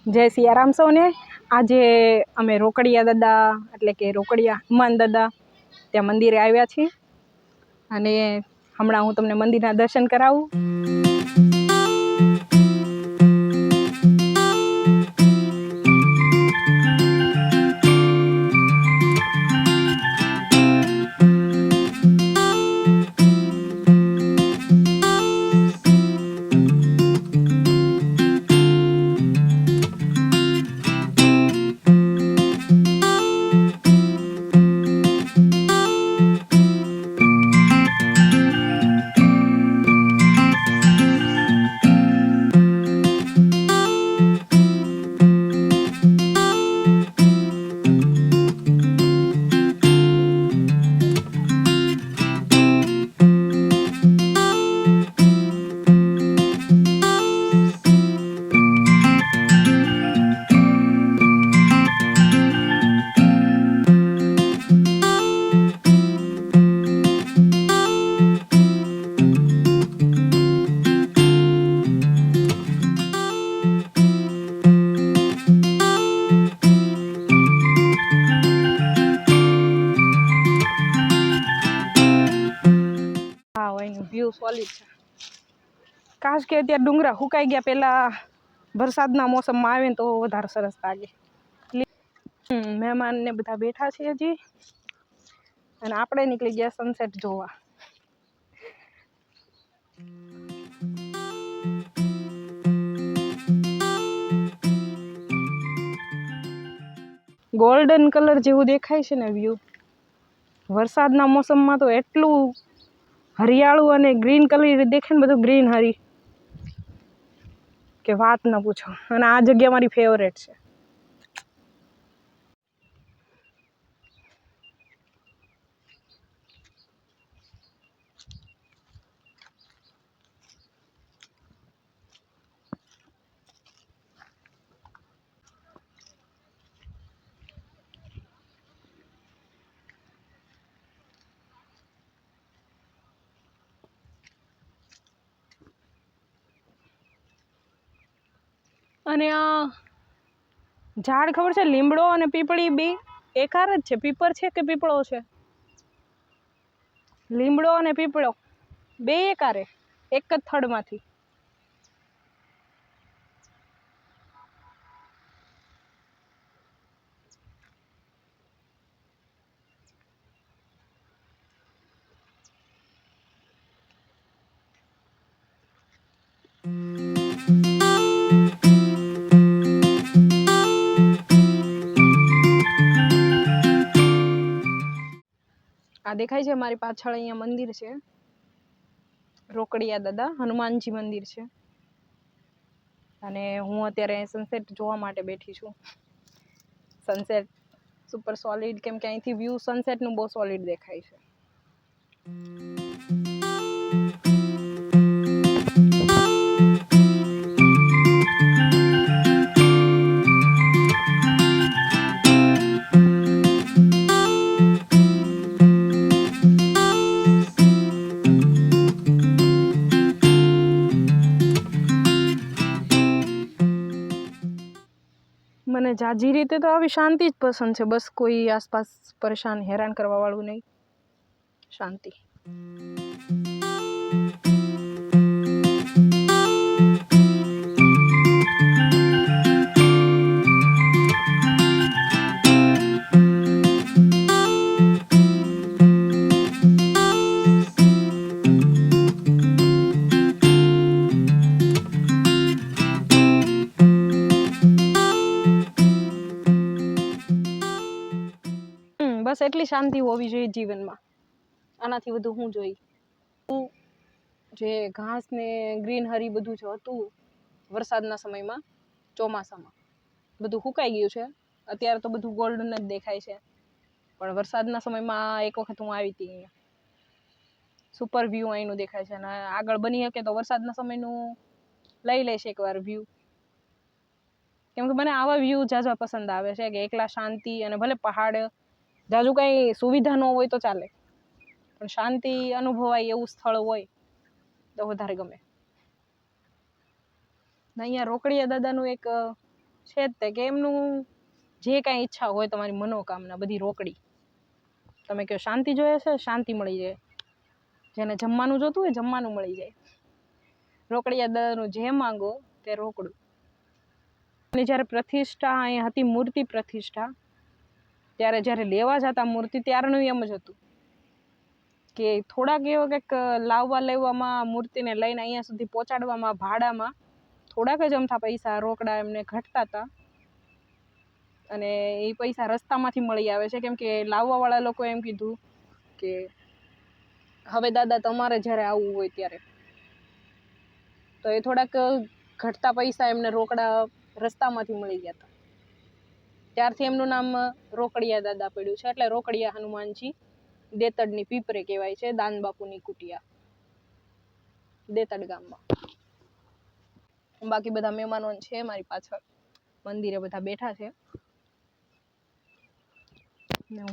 જય સિયારામ સૌને। આજે અમે રોકડિયા દાદા એટલે કે રોકડિયા હનુમાન દાદા ત્યાં મંદિરે આવ્યા છીએ અને હમણાં હું તમને મંદિરના દર્શન કરાવું। વ્યૂ સોલિડ છે। કાશ કે અત્યારે ડુંગરા સુકાઈ ગયા, પહેલા વરસાદના મોસમમાં આવે ને તો વધારે સરસ લાગે। મહેમાન ને બધા બેઠા છે હજી અને આપણે નીકળી ગયા સનસેટ જોવા। ગોલ્ડન કલર જેવું દેખાય છે ને વ્યૂ। વરસાદના મોસમમાં તો એટલું હરિયાળું અને ગ્રીન કલર દેખાય ને, બધું ગ્રીન હરી કે વાત ન પૂછો। અને આ જગ્યા મારી ફેવરેટ છે। અને આ ઝાડ ખબર છે, લીમડો અને પીપળી બે એકાર જ છે? પીપર છે કે પીપળો છે? લીમડો અને પીપળો બે એકારે, એક જ થડમાંથી। આ દેખાય છે મારી પાછળ, અહીંયા મંદિર છે, રોકડિયા દાદા હનુમાનજી મંદિર છે। અને હું અત્યારે સનસેટ જોવા માટે બેઠી છું। સનસેટ સુપર સોલિડ, કેમ કે અહીંથી વ્યૂ સનસેટનું બહુ સોલિડ દેખાય છે। મને જાજી રીતે તો આવી શાંતિ જ પસંદ છે, બસ કોઈ આસપાસ પરેશાન હેરાન કરવા વાળું નહીં, શાંતિ। બસ એટલી શાંતિ હોવી જોઈએ જીવનમાં, આનાથી વધુ હું જોઈ। જે ઘાસ ને ગ્રીન હરી બધું જે હતું વરસાદના સમયમાં, ચોમાસામાં બધું સુકાઈ ગયું છે। અત્યારે તો બધું ગોલ્ડન જ દેખાય છે, પણ વરસાદના સમયમાં એક વખત હું આવી હતી અહીંયા, સુપર વ્યૂ અહીંનું દેખાય છે। અને આગળ બની શકે તો વરસાદના સમયનું લઈ લઈશ એકવાર વ્યૂ, કેમ કે મને આવા વ્યૂ ઝાઝા પસંદ આવે છે કે એકલા શાંતિ, અને ભલે પહાડ જાજુ કઈ સુવિધા ન હોય તો ચાલે, પણ શાંતિ અનુભવાય એવું સ્થળ હોય તો વધારે ગમે। અહીંયા રોકડિયા દાદાનું એક છે જ તે કે એમનું જે કાંઈ ઈચ્છા હોય, તમારી મનોકામના બધી રોકડી. તમે કહો શાંતિ જોઈએ છે, શાંતિ મળી જાય. જેને જમવાનું જોતું હોય જમવાનું મળી જાય. રોકડિયા દરનું જે માંગો તે રોકડું. અને જ્યારે પ્રતિષ્ઠા અહીંયા હતી, મૂર્તિ પ્રતિષ્ઠા, ત્યારે જ્યારે લેવા જતા મૂર્તિ ત્યારનું એમ જ હતું કે થોડાક એવો કંઈક લાવવા લેવામાં, મૂર્તિને લઈને અહીંયા સુધી પહોંચાડવામાં, ભાડામાં થોડાક જ અમથા પૈસા રોકડા એમને ઘટતા હતા. અને એ પૈસા રસ્તામાંથી મળી આવે છે, કેમ કે લાવવાવાળા લોકો એમ કીધું કે હવે દાદા તમારે જ્યારે આવવું હોય ત્યારે, તો એ થોડાક ઘટતા પૈસા એમને રોકડા રસ્તામાંથી મળી ગયા હતા. ત્યારથી એમનું નામ રોકડિયા દાદા પડ્યું છે. એટલે રોકડિયા હનુમાનજી, દેતડની પીપરે કહેવાય છે, દાન બાપુની કુટિયા, દેતડ ગામમાં. બાકી બધા મહેમાનો છે મારી પાછળ મંદિરે, બધા બેઠા છે.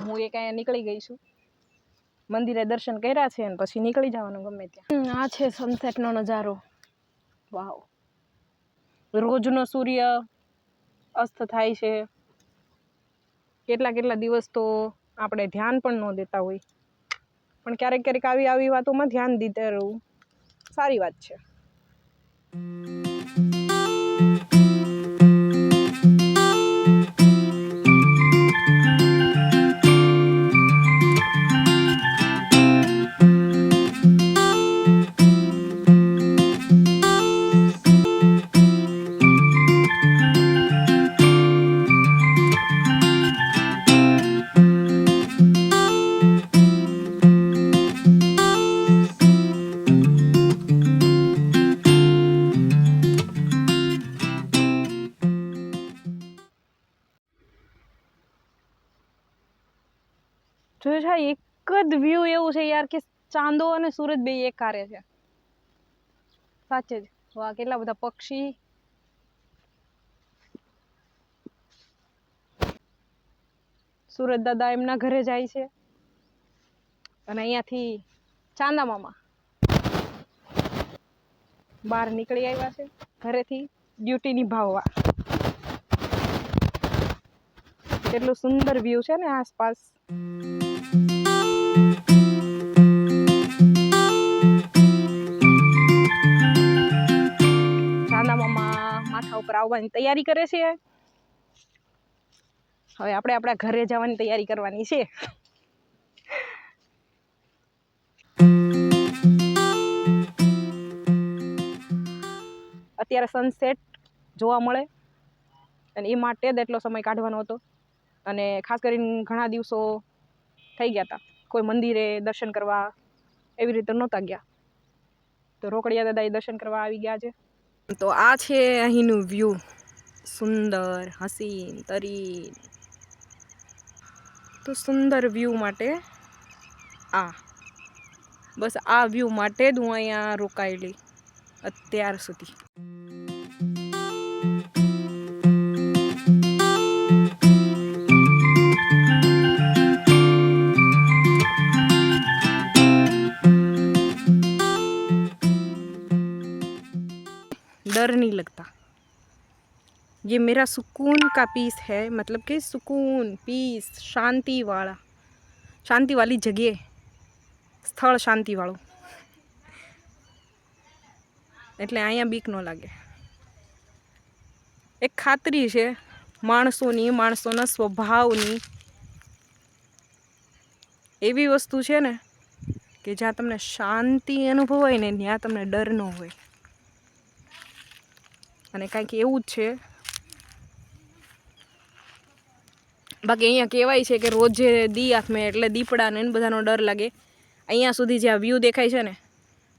હું એક અહીંયા નીકળી ગઈ છું. મંદિરે દર્શન કર્યા છે અને પછી નીકળી જવાનું ગમે ત્યાં. આ છે સનસેટનો નજારો. વાવ. રોજનો સૂર્ય અસ્ત થાય છે. કેટલા દિવસ તો આપણે ધ્યાન પણ ન દેતા હોય, પણ ક્યારેક આવી વાતોમાં ધ્યાન દીધે રહેવું સારી વાત છે. જોયું છે, એક જ વ્યૂ એવું છે યાર કે ચાંદો અને સૂરજ બે એક હારે છે. સાચે જ. વાહ, કેટલા બધા પક્ષી. સુરત દાદા એમના ઘરે જાય છે અને અહીંયાથી ચાંદા મામા બહાર નીકળી આવ્યા છે ઘરેથી ડ્યુટી નિભાવવા. કેટલું સુંદર વ્યૂ છે ને આસપાસ. ચાંદા મામા માથા ઉપર આવવાની તૈયારી કરે છે. હવે આપણે આપણા ઘરે જવાની તૈયારી કરવાની છે. અત્યારે સનસેટ જોવા મળે અને એ માટે જ એટલો સમય કાઢવાનો હતો. અને ખાસ કરીને ઘણા દિવસો થઈ ગયા હતા, કોઈ મંદિરે દર્શન કરવા એવી રીતે નહોતા ગયા. તો રોકડિયા દાદા એ દર્શન કરવા આવી ગયા છે. તો આ છે અહીંનું વ્યૂ, સુંદર, હસીન તરીન. તો સુંદર વ્યૂ માટે બસ આ વ્યૂ માટે જ હું અહીંયા રોકાયેલી અત્યાર સુધી. डर नहीं लगता. ये मेरा सुकून का पीस है, मतलब कि सुकून, पीस, शांति वाली जगह, સ્થળ શાંતિ વાળું. એટલે અહીંયા બીક ન લાગે. એક ખાતરી છે માણસોના સ્વભાવની. એવી વસ્તુ છે ને કે જ્યાં તમને શાંતિ અનુભવાય ને ત્યાં તમને ડર ન હોય. અને કાંઈક એવું જ છે. બાકી અહીંયા કહેવાય છે કે રોજે દી આથમે એટલે દીપડાને બધાનો ડર લાગે. અહીંયા સુધી જ્યાં વ્યૂ દેખાય છે ને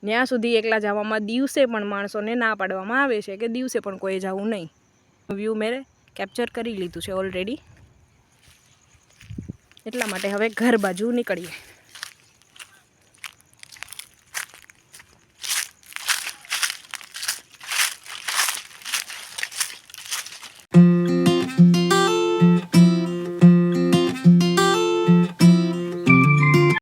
ત્યાં સુધી એકલા જવામાં દિવસે પણ માણસોને ના પાડવામાં આવે છે કે દિવસે પણ કોઈ જવું નહીં. વ્યૂ મેં કેપ્ચર કરી લીધું છે ઓલરેડી, એટલા માટે હવે ઘર બાજુ નીકળીએ.